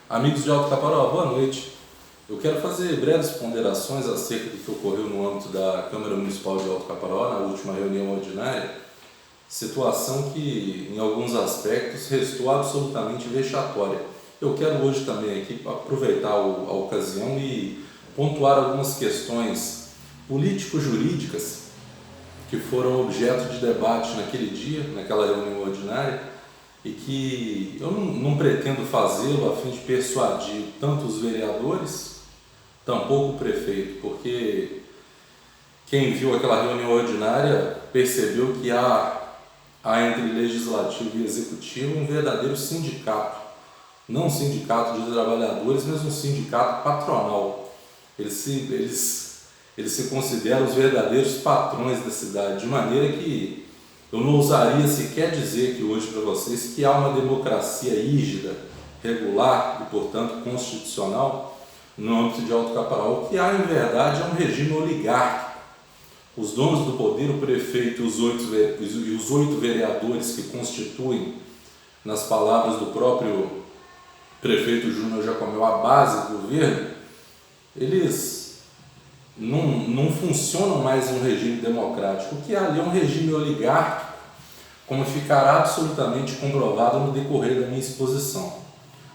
Amigos de Alto Caparoá, boa noite. Eu quero fazer breves ponderações acerca do que ocorreu no âmbito da Câmara Municipal de Alto Caparoá na última reunião ordinária, situação que, em alguns aspectos, restou absolutamente vexatória. Eu quero hoje também aqui aproveitar a ocasião e pontuar algumas questões político-jurídicas que foram objeto de debate naquele dia, naquela reunião ordinária, e que eu não pretendo fazê-lo a fim de persuadir tanto os vereadores, tampouco o prefeito, porque quem viu aquela reunião ordinária percebeu que há entre legislativo e executivo um verdadeiro sindicato, não um sindicato de trabalhadores, mas um sindicato patronal. Eles se consideram os verdadeiros patrões da cidade, de maneira que eu não ousaria sequer dizer que hoje para vocês que há uma democracia rígida, regular e, portanto, constitucional no âmbito de Alto Caparoá. O que há, em verdade, é um regime oligárquico. Os donos do poder, o prefeito e os oito vereadores que constituem, nas palavras do próprio prefeito Júnior Jacomel, a base do governo, eles não funcionam mais em um regime democrático. O que há ali é um regime oligárquico, como ficará absolutamente comprovado no decorrer da minha exposição.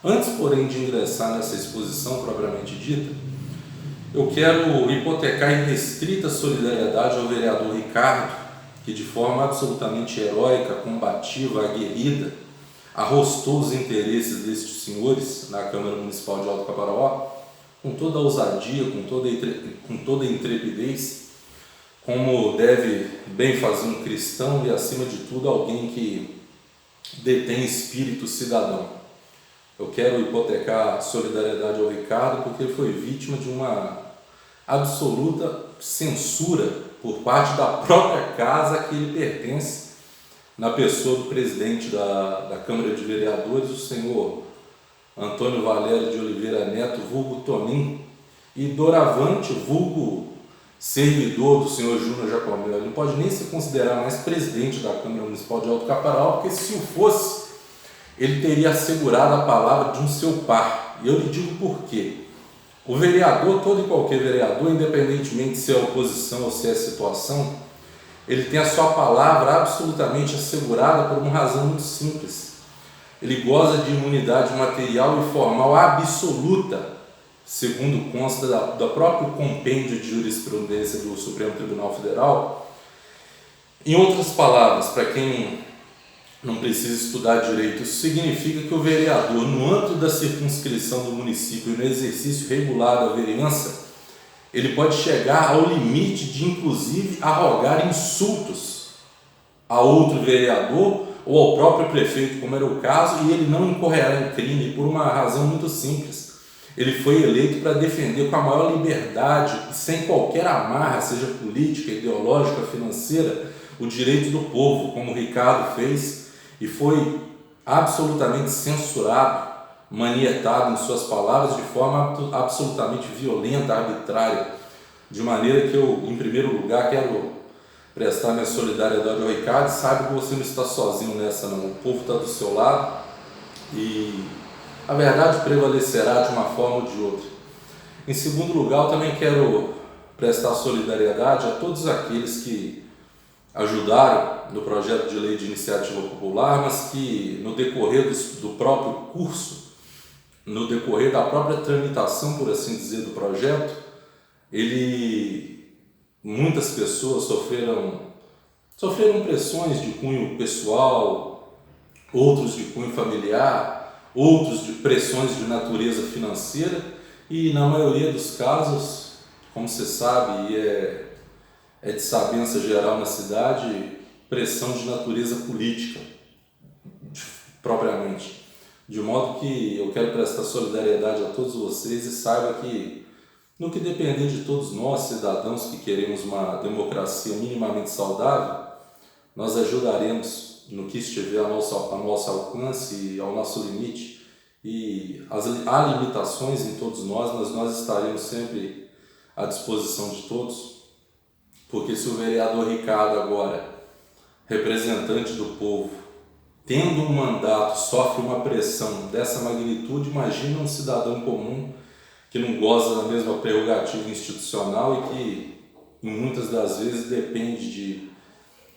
Antes, porém, de ingressar nessa exposição propriamente dita, eu quero hipotecar irrestrita solidariedade ao vereador Ricardo, que de forma absolutamente heróica, combativa, aguerrida, arrostou os interesses destes senhores na Câmara Municipal de Alto Caparoá, com toda a ousadia, com toda a intrepidez, como deve bem fazer um cristão e, acima de tudo, alguém que detém espírito cidadão. Eu quero hipotecar solidariedade ao Ricardo porque ele foi vítima de uma absoluta censura por parte da própria casa a que ele pertence, na pessoa do presidente da Câmara de Vereadores, o senhor Antônio Valério de Oliveira Neto, vulgo Tonim, e doravante, vulgo servidor do senhor Júnior Jacomel. Ele não pode nem se considerar mais presidente da Câmara Municipal de Alto Caparoá, porque se o fosse, ele teria assegurado a palavra de um seu par. E eu lhe digo por quê. O vereador, todo e qualquer vereador, independentemente se é oposição ou se é situação, ele tem a sua palavra absolutamente assegurada por uma razão muito simples. Ele goza de imunidade material e formal absoluta, segundo consta do próprio compêndio de jurisprudência do Supremo Tribunal Federal. Em outras palavras, para quem não precisa estudar direito, isso significa que o vereador, no âmbito da circunscrição do município e no exercício regular da vereança, ele pode chegar ao limite de, inclusive, arrogar insultos a outro vereador ou ao próprio prefeito, como era o caso, e ele não incorrerá em crime por uma razão muito simples. Ele foi eleito para defender com a maior liberdade e sem qualquer amarra, seja política, ideológica, financeira, o direito do povo, como o Ricardo fez, e foi absolutamente censurado, manietado em suas palavras de forma absolutamente violenta, arbitrária, de maneira que eu, em primeiro lugar, quero prestar minha solidariedade ao Ricardo. Sabe que você não está sozinho nessa não, o povo está do seu lado e a verdade prevalecerá de uma forma ou de outra. Em segundo lugar, eu também quero prestar solidariedade a todos aqueles que ajudaram no projeto de lei de iniciativa popular, mas que no decorrer do próprio curso, no decorrer da própria tramitação, por assim dizer, do projeto, muitas pessoas sofreram pressões de cunho pessoal, outros de cunho familiar, outros de pressões de natureza financeira e, na maioria dos casos, como você sabe, e é de sabença geral na cidade, pressão de natureza política, propriamente. De modo que eu quero prestar solidariedade a todos vocês e saiba que, no que depender de todos nós, cidadãos que queremos uma democracia minimamente saudável, nós ajudaremos no que estiver a nosso alcance e ao nosso limite. E há limitações em todos nós, mas nós estaremos sempre à disposição de todos, porque se o vereador Ricardo agora, representante do povo, tendo um mandato, sofre uma pressão dessa magnitude, imagina um cidadão comum que não goza da mesma prerrogativa institucional e que, em muitas das vezes, depende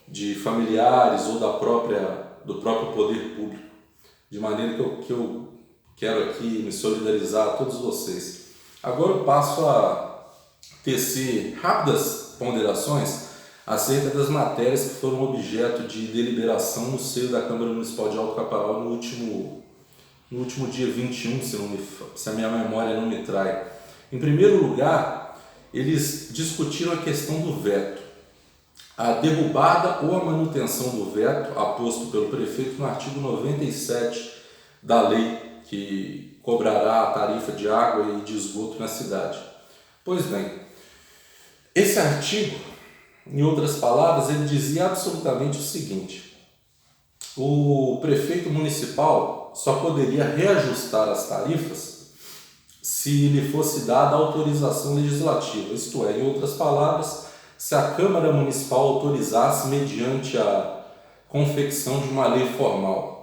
de familiares ou do próprio poder público. De maneira que eu quero aqui me solidarizar a todos vocês. Agora eu passo a tecer rápidas ponderações acerca das matérias que foram objeto de deliberação no seio da Câmara Municipal de Alto Caparaó no último dia 21, se a minha memória não me trai. Em primeiro lugar, eles discutiram a questão do veto, a derrubada ou a manutenção do veto aposto pelo prefeito no artigo 97 da lei que cobrará a tarifa de água e de esgoto na cidade. Pois bem, esse artigo, em outras palavras, ele dizia absolutamente o seguinte: o prefeito municipal só poderia reajustar as tarifas se lhe fosse dada autorização legislativa, isto é, em outras palavras, se a Câmara Municipal autorizasse mediante a confecção de uma lei formal.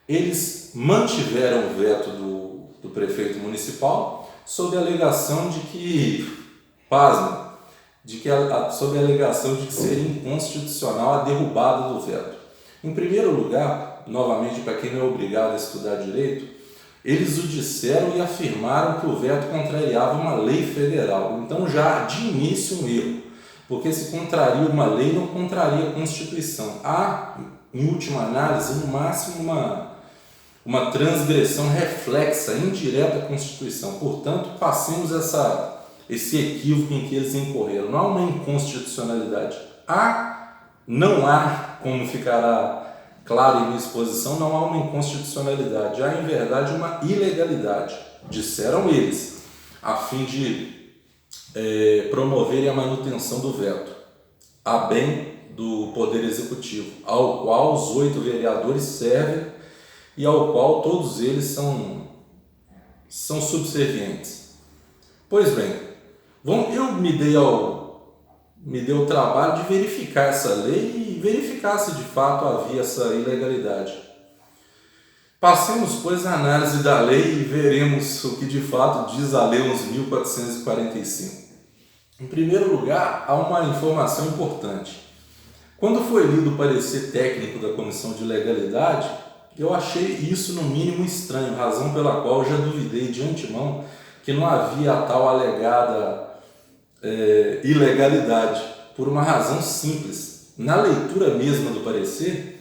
Eles mantiveram o veto do prefeito municipal sob a alegação de que, pasmem, sob a alegação de que seria inconstitucional a derrubada do veto. Em primeiro lugar, novamente para quem não é obrigado a estudar direito, eles o disseram e afirmaram que o veto contrariava uma lei federal. Então já de início um erro, porque se contraria uma lei não contraria a Constituição. Há, em última análise, no máximo uma transgressão reflexa, indireta à Constituição. Portanto, passemos esse equívoco em que eles incorreram. Não há uma inconstitucionalidade. Não há, como ficará claro em minha exposição, não há uma inconstitucionalidade. Há, em verdade, uma ilegalidade, disseram eles, a fim de promoverem a manutenção do veto, a bem do Poder Executivo, ao qual os 8 vereadores servem e ao qual todos eles são subservientes. Pois bem, eu me dei o trabalho de verificar essa lei e verificar se de fato havia essa ilegalidade. Passemos, pois, à análise da lei e veremos o que de fato diz a Lei 11.445. Em primeiro lugar, há uma informação importante. Quando foi lido o parecer técnico da Comissão de Legalidade, eu achei isso no mínimo estranho, razão pela qual eu já duvidei de antemão que não havia a tal alegada ilegalidade, por uma razão simples. Na leitura mesma do parecer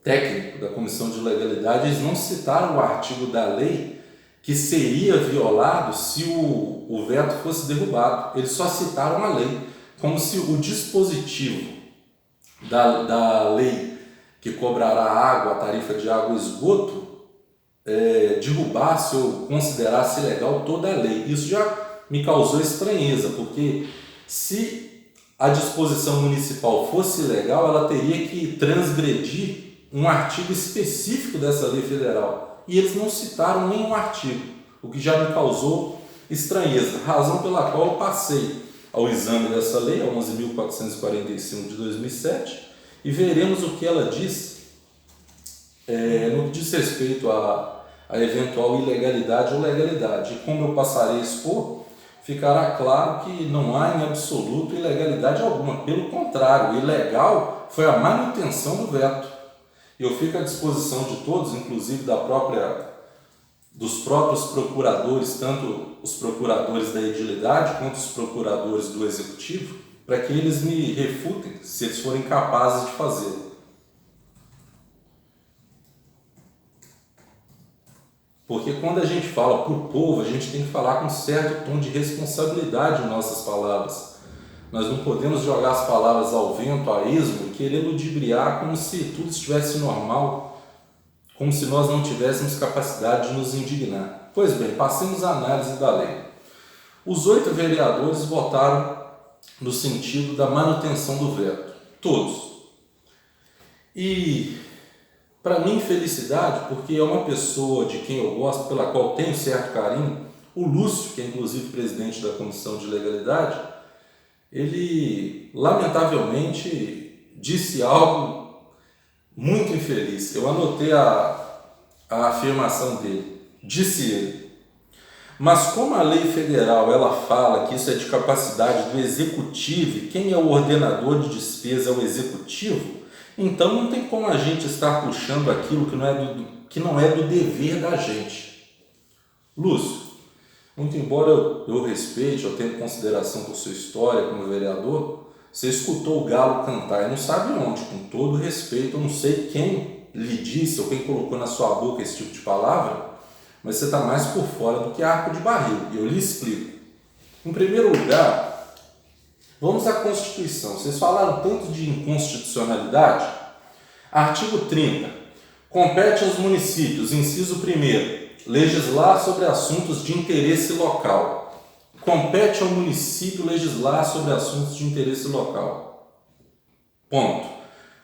técnico da Comissão de Legalidade, eles não citaram o artigo da lei que seria violado se o veto fosse derrubado. Eles só citaram a lei, como se o dispositivo da lei que cobrará água, a tarifa de água e esgoto, derrubasse ou considerasse ilegal toda a lei. Isso já me causou estranheza, porque se a disposição municipal fosse ilegal, ela teria que transgredir um artigo específico dessa lei federal. E eles não citaram nenhum artigo, o que já me causou estranheza, razão pela qual eu passei ao exame dessa lei, a 11.445 de 2007, e veremos o que ela diz no que diz respeito a eventual ilegalidade ou legalidade. E como eu passarei a expor, ficará claro que não há em absoluto ilegalidade alguma. Pelo contrário, ilegal foi a manutenção do veto. Eu fico à disposição de todos, inclusive dos próprios procuradores, tanto os procuradores da edilidade quanto os procuradores do executivo, para que eles me refutem, se eles forem capazes de fazê-lo. Porque quando a gente fala para o povo, a gente tem que falar com um certo tom de responsabilidade em nossas palavras. Nós não podemos jogar as palavras ao vento, a esmo, e querer ludibriar como se tudo estivesse normal, como se nós não tivéssemos capacidade de nos indignar. Pois bem, passemos à análise da lei. Os 8 vereadores votaram no sentido da manutenção do veto. Todos. E, para minha infelicidade, porque é uma pessoa de quem eu gosto, pela qual tenho certo carinho, o Lúcio, que é inclusive presidente da Comissão de Legalidade, ele lamentavelmente disse algo muito infeliz. Eu anotei a afirmação dele. Disse ele: mas como a lei federal ela fala que isso é de capacidade do executivo e quem é o ordenador de despesa é o executivo, então não tem como a gente estar puxando aquilo que não é do dever da gente. Lúcio, muito embora eu respeite, eu tenha consideração por sua história como vereador, você escutou o galo cantar e não sabe onde, com todo respeito, eu não sei quem lhe disse ou quem colocou na sua boca esse tipo de palavra, mas você está mais por fora do que arco de barril, e eu lhe explico. Em primeiro lugar, vamos à Constituição. Vocês falaram tanto de inconstitucionalidade. Artigo 30. Compete aos municípios, inciso 1º, legislar sobre assuntos de interesse local. Compete ao município legislar sobre assuntos de interesse local. Ponto.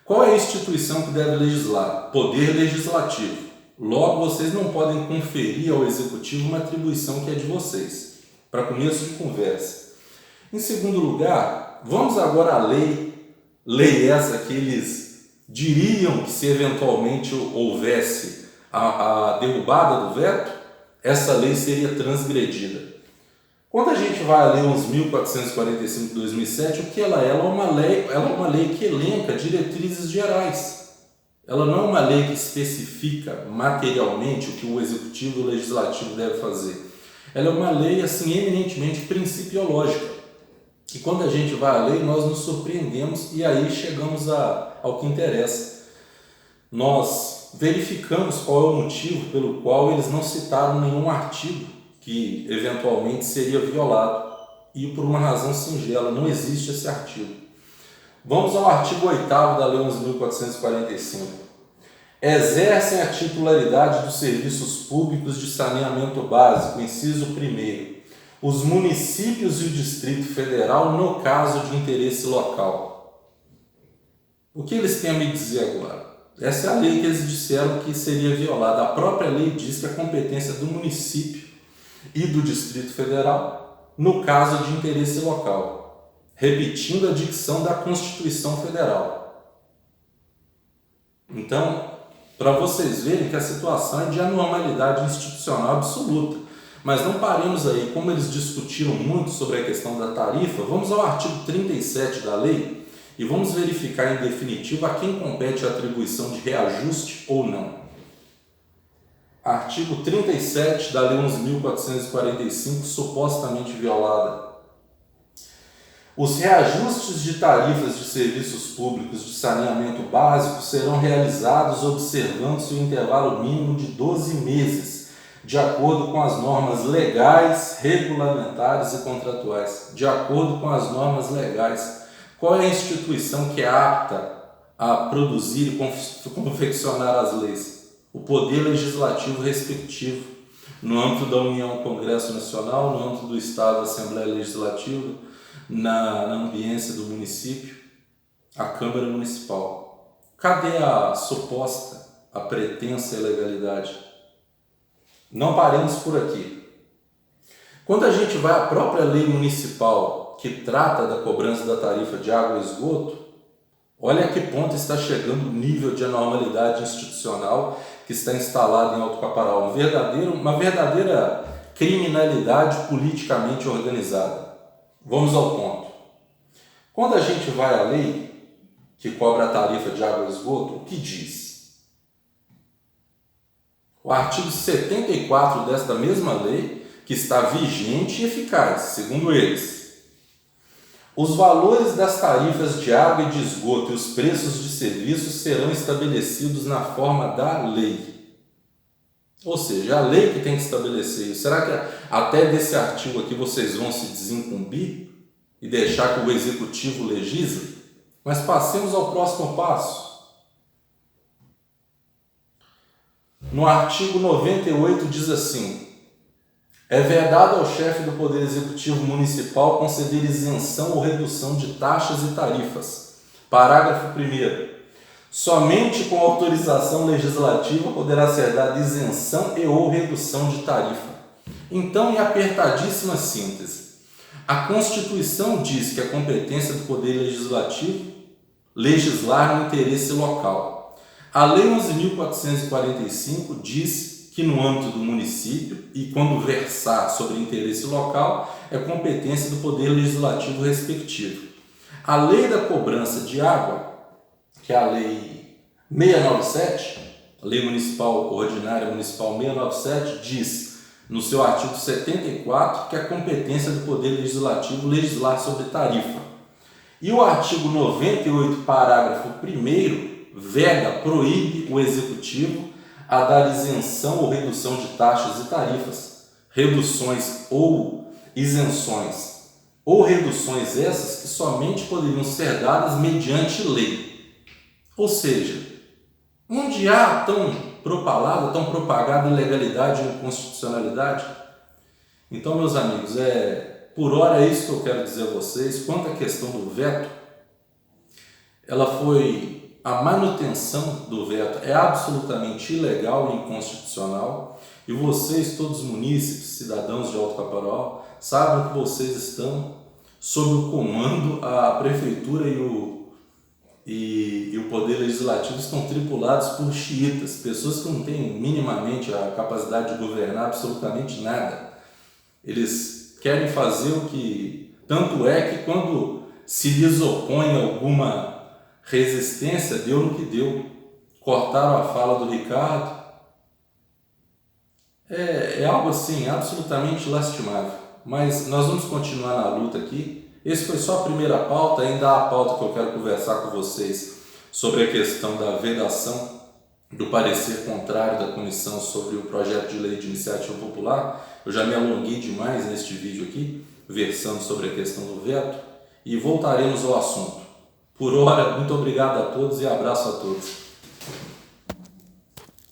Qual é a instituição que deve legislar? Poder Legislativo. Logo, vocês não podem conferir ao Executivo uma atribuição que é de vocês. Para começo de conversa. Em segundo lugar, vamos agora à lei essa que eles diriam que se eventualmente houvesse a derrubada do veto, essa lei seria transgredida. Quando a gente vai a Lei 11.445 de 2007, o que ela é? Ela é uma lei que elenca diretrizes gerais. Ela não é uma lei que especifica materialmente o que o Executivo e o Legislativo devem fazer. Ela é uma lei, assim, eminentemente principiológica. E quando a gente vai à lei, nós nos surpreendemos e aí chegamos ao que interessa. Nós verificamos qual é o motivo pelo qual eles não citaram nenhum artigo que eventualmente seria violado. E por uma razão singela, não existe esse artigo. Vamos ao artigo 8º da Lei 11.445. Exercem a titularidade dos serviços públicos de saneamento básico, inciso 1º, os municípios e o Distrito Federal no caso de interesse local. O que eles têm a me dizer agora? Essa é a lei que eles disseram que seria violada. A própria lei diz que a competência do município e do Distrito Federal no caso de interesse local. Repetindo a dicção da Constituição Federal. Então, para vocês verem que a situação é de anormalidade institucional absoluta. Mas não paremos aí, como eles discutiram muito sobre a questão da tarifa, vamos ao artigo 37 da lei e vamos verificar em definitivo a quem compete a atribuição de reajuste ou não. Artigo 37 da Lei 11.445, supostamente violada. Os reajustes de tarifas de serviços públicos de saneamento básico serão realizados observando-se o intervalo mínimo de 12 meses, de acordo com as normas legais, regulamentares e contratuais. De acordo com as normas legais. Qual é a instituição que é apta a produzir e confeccionar as leis? O Poder Legislativo respectivo, no âmbito da União, Congresso Nacional, no âmbito do Estado, Assembleia Legislativa, na ambiência do município, a Câmara Municipal. Cadê a suposta, a pretensa ilegalidade? Não paremos por aqui. Quando a gente vai à própria lei municipal que trata da cobrança da tarifa de água e esgoto, olha a que ponto está chegando o nível de anormalidade institucional que está instalado em Alto Caparaó. Uma verdadeira criminalidade politicamente organizada. Vamos ao ponto. Quando a gente vai à lei que cobra a tarifa de água e esgoto, o que diz? O artigo 74 desta mesma lei, que está vigente e eficaz, segundo eles. Os valores das tarifas de água e de esgoto e os preços de serviços serão estabelecidos na forma da lei. Ou seja, a lei que tem que estabelecer isso. Será que até desse artigo aqui vocês vão se desincumbir e deixar que o Executivo legisle? Mas passemos ao próximo passo. No artigo 98 diz assim: é vedado ao chefe do Poder Executivo Municipal conceder isenção ou redução de taxas e tarifas. Parágrafo 1º. Somente com autorização legislativa poderá ser dada isenção e ou redução de tarifa. Então, em apertadíssima síntese, a Constituição diz que a competência do Poder Legislativo legislar no interesse local. A Lei 11.445 diz que no âmbito do município, e quando versar sobre interesse local, é competência do Poder Legislativo respectivo. A Lei da Cobrança de Água, que é a Lei 697, a Lei Municipal Ordinária Municipal 697, diz no seu artigo 74 que é competência do Poder Legislativo legislar sobre tarifa. E o artigo 98, parágrafo 1º, proíbe o Executivo a dar isenção ou redução de taxas e tarifas, reduções ou isenções, ou reduções essas que somente poderiam ser dadas mediante lei. Ou seja, onde há tão propagada ilegalidade e inconstitucionalidade? Então, meus amigos, por hora é isso que eu quero dizer a vocês. Quanto à questão do veto, a manutenção do veto é absolutamente ilegal e inconstitucional, e vocês, todos munícipes, cidadãos de Alto Caparaó, sabem que vocês estão sob o comando, a prefeitura e o poder legislativo estão tripulados por xiitas, pessoas que não têm minimamente a capacidade de governar absolutamente nada. Eles querem fazer o que... Tanto é que quando se lhes opõe alguma resistência, deu no que deu. Cortaram a fala do Ricardo. É algo assim, absolutamente lastimável. Mas nós vamos continuar na luta aqui. Esse foi só a primeira pauta, ainda há a pauta que eu quero conversar com vocês sobre a questão da vedação do parecer contrário da comissão sobre o projeto de lei de iniciativa popular. Eu já me alonguei demais neste vídeo aqui, versando sobre a questão do veto, e voltaremos ao assunto. Por hora, muito obrigado a todos e abraço a todos.